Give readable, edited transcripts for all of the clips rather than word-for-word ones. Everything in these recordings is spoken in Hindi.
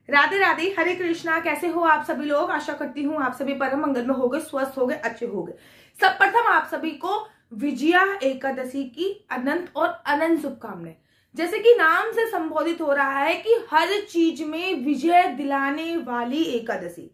राधे राधे, हरे कृष्णा। कैसे हो आप सभी लोग? आशा करती हूँ आप सभी परम मंगल में हो गए, स्वस्थ हो गए, अच्छे हो गए। सब प्रथम आप सभी को विजया एकादशी की अनंत और अनंत शुभकामनाएं। जैसे कि नाम से संबोधित हो रहा है कि हर चीज में विजय दिलाने वाली एकादशी।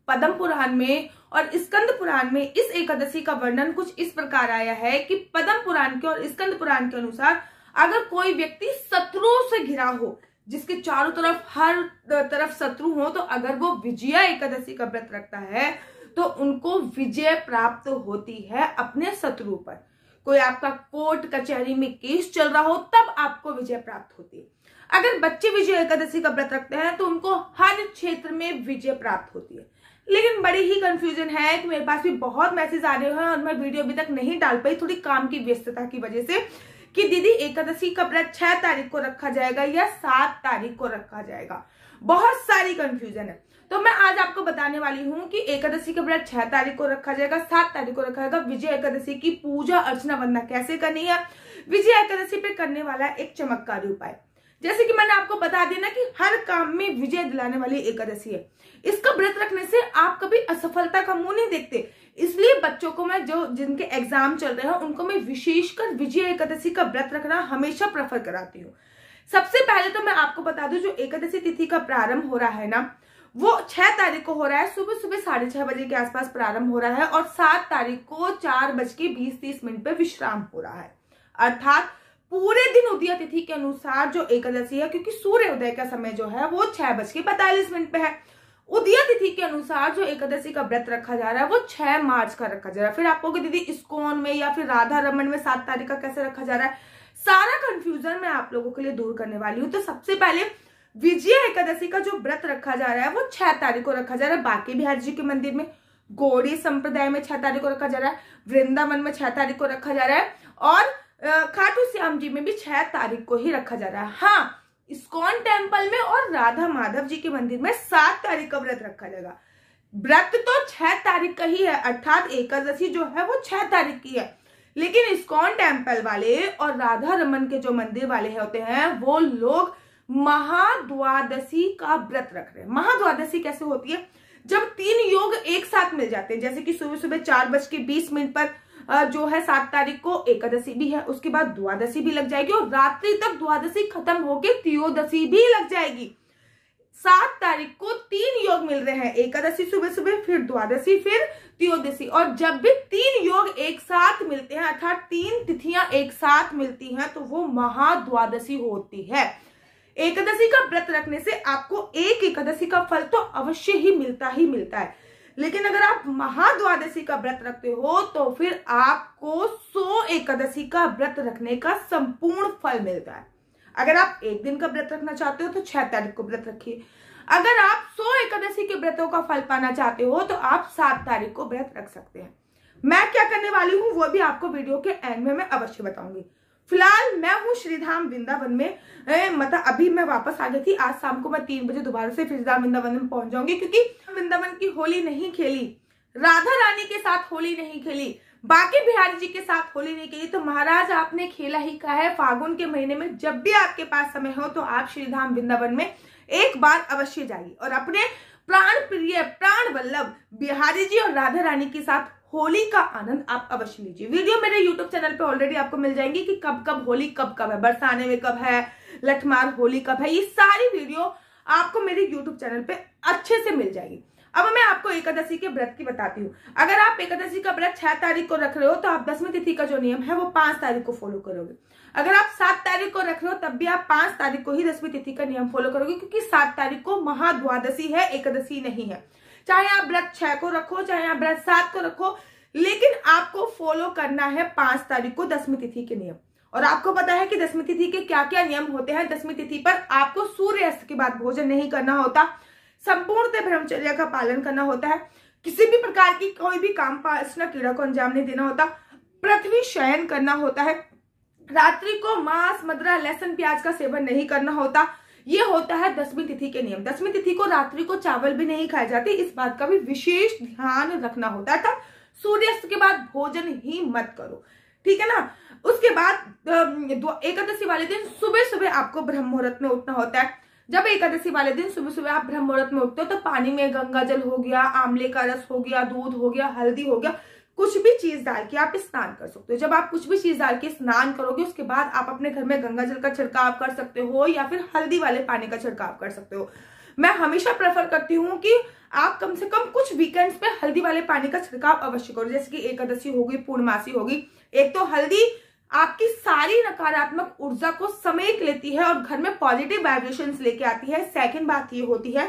पद्म पुराण में और स्कंद पुराण में इस एकादशी का वर्णन कुछ इस प्रकार आया है कि पद्म पुराण के और स्कंद पुराण के अनुसार अगर कोई व्यक्ति शत्रुओं से घिरा हो, जिसके चारों तरफ हर तरफ शत्रु हो, तो अगर वो विजया एकादशी का व्रत रखता है तो उनको विजय प्राप्त होती है अपने शत्रु पर। कोई आपका कोर्ट कचहरी में केस चल रहा हो तब आपको विजय प्राप्त होती है। अगर बच्चे विजय एकादशी का व्रत रखते हैं तो उनको हर क्षेत्र में विजय प्राप्त होती है। लेकिन बड़ी ही कंफ्यूजन है कि मेरे पास भी बहुत मैसेज आ रहे हैं और मैं वीडियो अभी तक नहीं डाल पाई, थोड़ी काम की व्यस्तता की वजह से, कि दीदी एकादशी का व्रत 6 तारीख को रखा जाएगा या 7 तारीख को रखा जाएगा। बहुत सारी कंफ्यूजन है, तो मैं आज आपको बताने वाली हूँ कि एकादशी का व्रत 6 तारीख को रखा जाएगा, 7 तारीख को रखा जाएगा। विजय एकादशी की पूजा अर्चना वंदना कैसे करनी है, विजय एकादशी पे करने वाला एक चमत्कारी उपाय। जैसे कि मैंने आपको बता दिया ना कि हर काम में विजय दिलाने वाली एकादशी है। इसका व्रत रखने से आप कभी असफलता का मुंह नहीं देखते, इसलिए बच्चों को मैं जो जिनके एग्जाम चल रहे हैं उनको मैं विशेषकर विजय एकादशी का व्रत रखना हमेशा प्रेफर कराती हूँ। सबसे पहले तो मैं आपको बता दूं, जो एकादशी तिथि का प्रारंभ हो रहा है ना, वो 6 तारीख को हो रहा है। सुबह सुबह 6:30 बजे के आसपास प्रारंभ हो रहा है और 7 तारीख को 4:20-30 पे विश्राम हो रहा है। अर्थात पूरे दिन उदय तिथि के अनुसार जो एकादशी है, क्योंकि सूर्य उदय का समय जो है वो 6:42 पे है, उदय तिथि के अनुसार जो एकादशी का व्रत रखा जा रहा है वो 6 मार्च का रखा जा रहा है। फिर आपको दीदी इस्कॉन में या फिर राधा रमन में 7 तारीख का कैसे रखा जा रहा है, सारा कंफ्यूजन मैं आप लोगों के लिए दूर करने वाली हूँ। तो सबसे पहले विजय एकादशी का जो व्रत रखा जा रहा है वो 6 तारीख को रखा जा रहा है। बाकी बिहारी जी के मंदिर में, गौड़ी संप्रदाय में 6 तारीख को रखा जा रहा है, वृंदावन में 6 तारीख को रखा जा रहा है और खाटू श्याम जी में भी 6 तारीख को ही रखा जा रहा है। हाँ, इस्कॉन टेम्पल में और राधा माधव जी के मंदिर में 7 तारीख का व्रत रखा जाएगा। व्रत तो 6 तारीख का ही है, अर्थात एकादशी जो है वो 6 तारीख की है। लेकिन इस्कॉन टेम्पल वाले और राधा रमन के जो मंदिर वाले होते हैं वो लोग महाद्वादशी का व्रत रख रहे हैं। महाद्वादशी कैसे होती है? जब 3 योग एक साथ मिल जाते हैं, जैसे कि सुबह सुबह 4:20 पर जो है 7 तारीख को एकादशी भी है, उसके बाद द्वादशी भी लग जाएगी और रात्रि तक द्वादशी खत्म होके त्रयोदशी भी लग जाएगी। 7 तारीख को 3 योग मिल रहे हैं, एकादशी सुबह सुबह, फिर द्वादशी, फिर त्रयोदशी। और जब भी 3 योग एक साथ मिलते हैं, अर्थात 3 तिथियां एक साथ मिलती हैं, तो वो महाद्वादशी होती है। एकादशी का व्रत रखने से आपको एक एकादशी का फल तो अवश्य ही मिलता है, लेकिन अगर आप महाद्वादशी का व्रत रखते हो तो फिर आपको 100 एकादशी का व्रत रखने का संपूर्ण फल मिलता है। अगर आप एक दिन का व्रत रखना चाहते हो तो 6 तारीख को व्रत रखिए। अगर आप 100 एकादशी के व्रतों का फल पाना चाहते हो तो आप 7 तारीख को व्रत रख सकते हैं। मैं क्या करने वाली हूँ वो भी आपको वीडियो के एंड में मैं अवश्य बताऊंगी। फिलहाल मैं हूँ श्रीधाम वृंदावन में, मतलब अभी मैं वापस आ गई थी। आज शाम को मैं 3 बजे दोबारा से श्रीधाम वृंदावन में पहुंच जाऊंगी, क्योंकि वृंदावन की होली नहीं खेली, राधा रानी के साथ होली नहीं खेली, बाकी बिहारी जी के साथ होली नहीं खेली, तो महाराज आपने खेला ही का है। फागुन के महीने में जब भी आपके पास समय हो तो आप श्रीधाम वृंदावन में एक बार अवश्य जाइए और अपने प्राण प्रिय प्राण वल्लभ बिहारी जी और राधा रानी के साथ होली का आनंद आप अवश्य लीजिए। वीडियो मेरे यूट्यूब चैनल पे ऑलरेडी आपको मिल जाएंगी कि कब कब होली कब है, बरसाने में कब है, लठमार होली कब है, ये सारी वीडियो आपको मेरे यूट्यूब चैनल पे अच्छे से मिल जाएगी। अब मैं आपको एकादशी के व्रत की बताती हूँ। अगर आप एकादशी का व्रत 6 तारीख को रख रहे हो तो आप 10वीं तिथि का जो नियम है वो 5 तारीख को फॉलो करोगे। अगर आप 7 तारीख को रख रहे हो तब भी आप 5 तारीख को ही 10वीं तिथि का नियम फॉलो करोगे, क्योंकि 7 तारीख को महाद्वादशी है, एकादशी नहीं है। चाहे आप व्रत 6 को रखो, चाहे आप व्रत 7 को रखो, लेकिन आपको फॉलो करना है 5 तारीख को 10वीं तिथि के नियम। और आपको पता है कि 10वीं तिथि के क्या क्या नियम होते हैं। 10वीं तिथि पर आपको सूर्यास्त के बाद भोजन नहीं करना होता, संपूर्णतः ब्रह्मचर्य का पालन करना होता है, किसी भी प्रकार की कोई भी काम वासना क्रीड़ा को अंजाम नहीं देना होता, पृथ्वी शयन करना होता है, रात्रि को मांस मदिरा लहसुन प्याज का सेवन नहीं करना होता। ये होता है 10वीं तिथि के नियम। 10वीं तिथि को रात्रि को चावल भी नहीं खाए जाते, इस बात का भी विशेष ध्यान रखना होता है। सूर्यास्त के बाद भोजन ही मत करो, ठीक है ना। उसके बाद एकादशी वाले दिन सुबह सुबह आपको ब्रह्म मुहूर्त में उठना होता है। जब एकादशी वाले दिन सुबह सुबह आप ब्रह्म मुहूर्त में उठते हो तो पानी में गंगा जल हो गया, आंवले का रस हो गया, दूध हो गया, हल्दी हो गया, कुछ भी चीज डाल के आप स्नान कर सकते हो। जब आप कुछ भी चीज डाल के स्नान करोगे उसके बाद आप अपने घर में गंगा जल का छिड़काव कर सकते हो या फिर हल्दी वाले पानी का छिड़काव कर सकते हो। मैं हमेशा प्रेफर करती हूँ कि आप कम से कम कुछ वीकेंड्स पे हल्दी वाले पानी का छिड़काव अवश्य करो, जैसे कि एकादशी होगी, पूर्णमासी होगी। एक तो हल्दी आपकी सारी नकारात्मक ऊर्जा को समेट लेती है और घर में पॉजिटिव वाइब्रेशंस लेके आती है। सेकंड बात ये होती है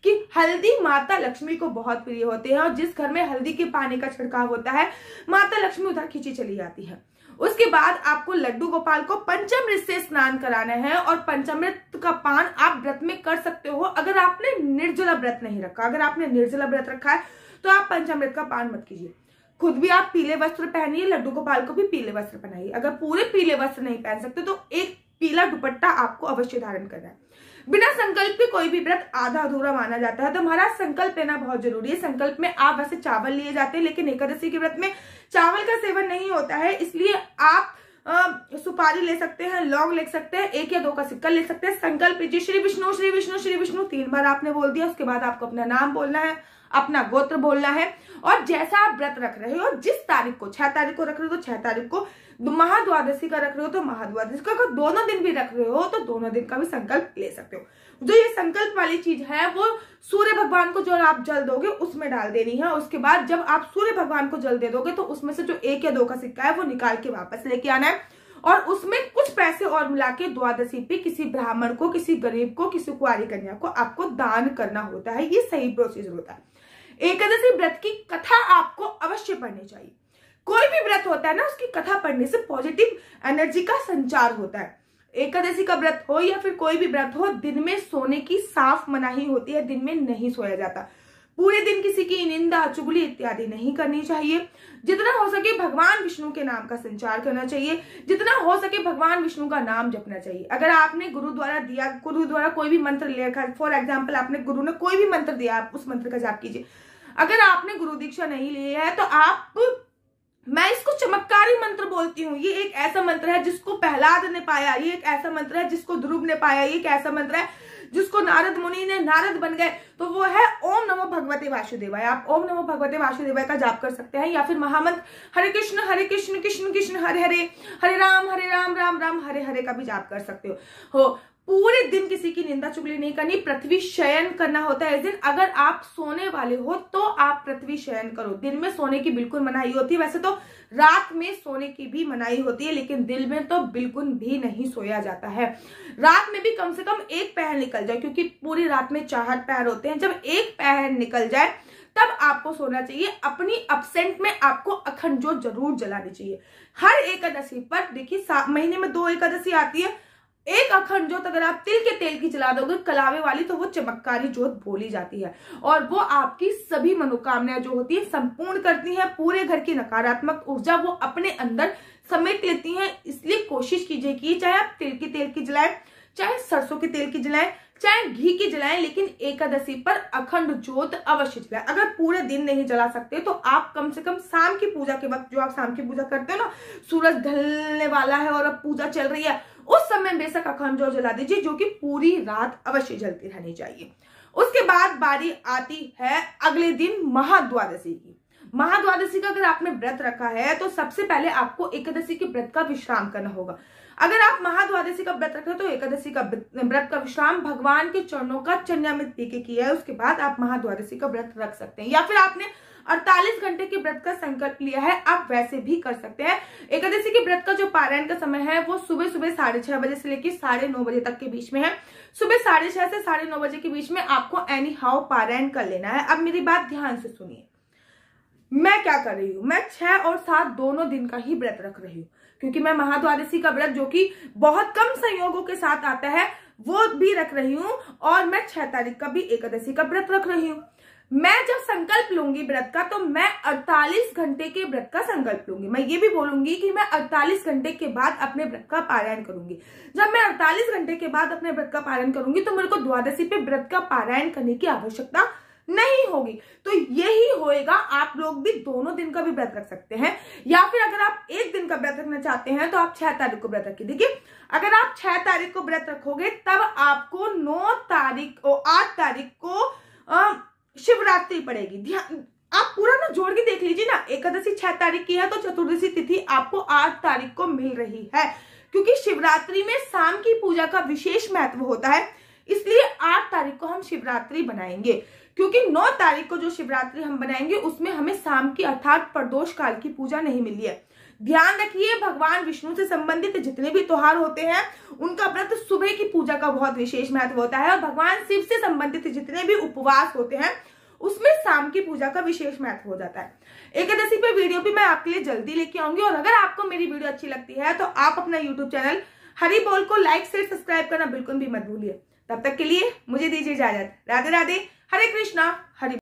कि हल्दी माता लक्ष्मी को बहुत प्रिय होते हैं और जिस घर में हल्दी के पानी का छिड़काव होता है माता लक्ष्मी उधर खींची चली जाती है। उसके बाद आपको लड्डू गोपाल को पंचामृत से स्नान कराना है और पंचामृत का पान आप व्रत में कर सकते हो। अगर आपने निर्जला व्रत नहीं रखा, अगर आपने निर्जला व्रत रखा है तो आप पंचामृत का पान मत कीजिए। खुद भी आप पीले वस्त्र पहनिए, लड्डू गोपाल को भी पीले वस्त्र पहनाइए। अगर पूरे पीले वस्त्र नहीं पहन सकते तो एक पीला दुपट्टा आपको अवश्य धारण करना है। बिना संकल्प के कोई भी व्रत आधा अधूरा माना जाता है, तो हमारा संकल्प लेना बहुत जरूरी है। संकल्प में आप वैसे चावल लिए जाते हैं लेकिन एकादशी के व्रत में चावल का सेवन नहीं होता है, इसलिए आप सुपारी ले सकते हैं, लौंग ले सकते हैं, 1 या 2 का सिक्का ले सकते हैं। संकल्प लीजिए श्री विष्णु श्री विष्णु श्री विष्णु 3 बार आपने बोल दिया। उसके बाद आपको अपना नाम बोलना है, अपना गोत्र बोलना है और जैसा आप व्रत रख रहे हो, जिस तारीख को, 6 तारीख को रख रहे हो तो 6 तारीख को, महाद्वादशी का रख रहे हो तो महाद्वादशी का, अगर दोनों दिन भी रख रहे हो तो दोनों दिन का भी संकल्प ले सकते हो। जो ये संकल्प वाली चीज है वो सूर्य भगवान को जो आप जल दोगे उसमें डाल देनी है। उसके बाद जब आप सूर्य भगवान को जल दे दोगे तो उसमें से जो 1 या 2 का सिक्का है वो निकाल के वापस लेके आना है और उसमें कुछ पैसे और मिला के द्वादशी पे किसी ब्राह्मण को, किसी गरीब को, किसी कुंवारी कन्या को आपको दान करना होता है। ये सही प्रोसीजर होता है। एकादशी व्रत की कथा आपको अवश्य पढ़नी चाहिए। कोई भी व्रत होता है ना, उसकी कथा पढ़ने से पॉजिटिव एनर्जी का संचार होता है। एकादशी का व्रत हो या फिर कोई भी व्रत हो, दिन में सोने की साफ मनाही होती है, दिन में नहीं सोया जाता। पूरे दिन किसी की निंदा, चुगली इत्यादि नहीं करनी चाहिए। जितना हो सके भगवान विष्णु के नाम का संचार करना चाहिए, जितना हो सके भगवान विष्णु का नाम जपना चाहिए। अगर आपने गुरु द्वारा दिया, गुरु द्वारा कोई भी मंत्र लिया, फॉर एग्जाम्पल आपने गुरु ने कोई भी मंत्र दिया, आप उस मंत्र का जाप कीजिए। अगर आपने गुरु दीक्षा नहीं ली है तो आप, मैं इसको चमत्कारी मंत्र बोलती हूँ। ये एक ऐसा मंत्र है जिसको प्रहलाद ने पाया, ये एक ऐसा मंत्र है जिसको ध्रुव ने पाया, ये एक ऐसा मंत्र है जिसको नारद मुनि ने, नारद बन गए, तो वो है ओम नमो भगवते वासुदेवाय। आप ओम नमो भगवते वासुदेवाय का जाप कर सकते हैं या फिर महामंत्र हरे कृष्ण कृष्ण कृष्ण हरे हरे, हरे राम राम राम हरे हरे का भी जाप कर सकते हो। पूरे दिन किसी की निंदा चुगली नहीं करनी, पृथ्वी शयन करना होता है इस दिन। अगर आप सोने वाले हो तो आप पृथ्वी शयन करो। दिन में सोने की बिल्कुल मनाही होती है, वैसे तो रात में सोने की भी मनाही होती है, लेकिन दिन में तो बिल्कुल भी नहीं सोया जाता है। रात में भी कम से कम 1 पहर निकल जाए, क्योंकि पूरी रात में 4 पहर होते हैं। जब 1 पहर निकल जाए तब आपको सोना चाहिए। अपनी अपसेंट में आपको अखंड ज्योत जरूर जलानी चाहिए। हर एकादशी पर, देखिए महीने में 2 एकादशी आती है, एक अखंड ज्योत अगर आप तिल के तेल की जला दोगे कलावे वाली, तो वो चमत्कारी ज्योत बोली जाती है और वो आपकी सभी मनोकामनाएं जो होती है संपूर्ण करती है। पूरे घर की नकारात्मक ऊर्जा वो अपने अंदर समेट लेती हैं। इसलिए कोशिश कीजिए कि चाहे आप तिल के तेल की जलाएं, चाहे सरसों के तेल की जलाएं, चाहे घी की जलाएं, लेकिन एकादशी पर अखंड ज्योत अवश्य जलाएं। अगर पूरे दिन नहीं जला सकते तो आप कम से कम शाम की पूजा के वक्त, जो आप शाम की पूजा करते हो ना, सूरज ढलने वाला है और अब पूजा चल रही है, उस समय बेशक अखंड ज्योत जला दीजिए, जो कि पूरी रात अवश्य जलती रहनी चाहिए। उसके बाद बारी आती है अगले दिन महाद्वादशी की। महाद्वादशी का अगर आपने व्रत रखा है तो सबसे पहले आपको एकादशी के व्रत का विश्राम करना होगा। अगर आप महाद्वादशी का व्रत रख रहे हो तो एकादशी का व्रत का विश्राम भगवान के चरणों का चरणामृत पी के किया है, उसके बाद आप महाद्वादशी का व्रत रख सकते हैं। या फिर आपने 48 घंटे के व्रत का संकल्प लिया है, आप वैसे भी कर सकते हैं। एकादशी के व्रत का जो पारायण का समय है वो सुबह 6:30 बजे से लेकर 9:30 बजे तक के बीच में है। सुबह 6:30 से 9:30 बजे के बीच में आपको एनी हाउ पारायण कर लेना है। अब मेरी बात ध्यान से सुनिए, मैं क्या कर रही हूँ, मैं 6 और 7 दोनों दिन का ही व्रत रख रही हूँ, क्योंकि मैं महाद्वादशी का व्रत, जो कि बहुत कम संयोगों के साथ आता है, वो भी रख रही हूँ और मैं 6 तारीख का भी एकादशी का व्रत रख रही हूँ। मैं जब संकल्प लूंगी व्रत का तो मैं 48 घंटे के व्रत का संकल्प लूंगी। मैं ये भी बोलूंगी कि मैं 48 घंटे के बाद अपने व्रत का पारायण करूंगी। जब मैं 48 घंटे के बाद अपने व्रत का पारायण करूंगी तो मेरे को द्वादशी पे व्रत का पारायण करने की आवश्यकता नहीं होगी। तो यही होएगा, आप लोग भी दोनों दिन का भी व्रत रख सकते हैं, या फिर अगर आप एक दिन का व्रत रखना चाहते हैं तो आप 6 तारीख को व्रत रखिए। देखिए, अगर आप 6 तारीख को व्रत रखोगे तब आपको 9 तारीख और 8 तारीख को शिवरात्रि पड़ेगी। ध्यान, आप पूरा ना जोड़ के देख लीजिए ना, एकादशी 6 तारीख की है तो चतुर्दशी तिथि आपको 8 तारीख को मिल रही है, क्योंकि शिवरात्रि में शाम की पूजा का विशेष महत्व होता है, इसलिए 8 तारीख को हम शिवरात्रि बनाएंगे। क्योंकि 9 तारीख को जो शिवरात्रि हम बनाएंगे उसमें हमें शाम की अर्थात प्रदोष काल की पूजा नहीं मिली है। ध्यान रखिए, भगवान विष्णु से संबंधित जितने भी त्योहार होते हैं उनका व्रत सुबह की पूजा का बहुत विशेष महत्व होता है, और भगवान शिव से संबंधित जितने भी उपवास होते हैं उसमें शाम की पूजा का विशेष महत्व हो जाता है। एकादशी पे वीडियो भी मैं आपके लिए जल्दी लेके आऊंगी, और अगर आपको मेरी वीडियो अच्छी लगती है तो आप अपना यूट्यूब चैनल हरि बोल को लाइक शेयर सब्सक्राइब करना बिल्कुल भी मत भूलिए। तब तक के लिए मुझे दीजिए इजाजत। राधे राधे, हरे कृष्णा, हरि।